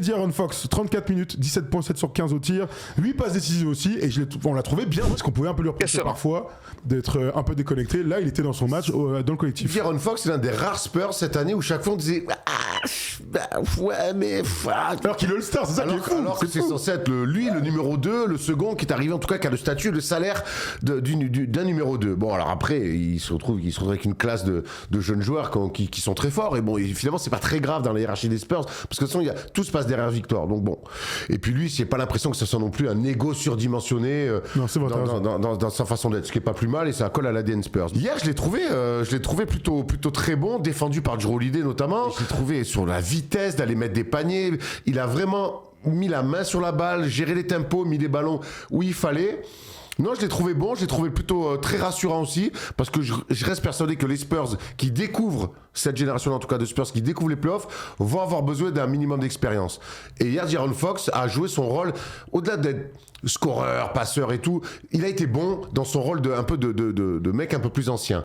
De'Aaron Fox, 34 minutes, 17,7 sur 15 au tir, 8 passes décisives aussi, et on l'a trouvé bien, parce qu'on pouvait un peu lui reprocher parfois d'être un peu déconnecté. Là, il était dans son match dans le collectif. De'Aaron Fox, c'est l'un des rares Spurs cette année où chaque fois on disait ouais, mais. Alors qu'il est All-Star, c'est ça qui est fou. Alors que c'est censé être lui, le numéro 2, le second qui est arrivé, en tout cas, qui a le statut et le salaire d'un numéro 2. Bon, alors après, il se retrouve avec une classe de jeunes joueurs qui sont très forts. Et bon, finalement, c'est pas très grave dans la hiérarchie des Spurs, parce que de toute façon, tout se passe derrière victoire. Donc bon. Et puis lui, j'ai pas l'impression que ce soit non plus un ego surdimensionné dans sa façon d'être, ce qui est pas plus mal, et ça colle à l'ADN Spurs. Hier, je l'ai trouvé plutôt très bon, défendu par Jrue Holiday notamment. Je l'ai trouvé sur la vitesse d'aller mettre des paniers. Il a vraiment mis la main sur la balle, géré les tempos, mis les ballons où il fallait. Non, je l'ai trouvé bon, je l'ai trouvé plutôt très rassurant aussi, parce que je reste persuadé que les Spurs qui découvrent, cette génération en tout cas de Spurs qui découvrent les playoffs, vont avoir besoin d'un minimum d'expérience. Et hier, De'Aaron Fox a joué son rôle, au-delà d'être scoreur, passeur et tout, il a été bon dans son rôle de mec un peu plus ancien.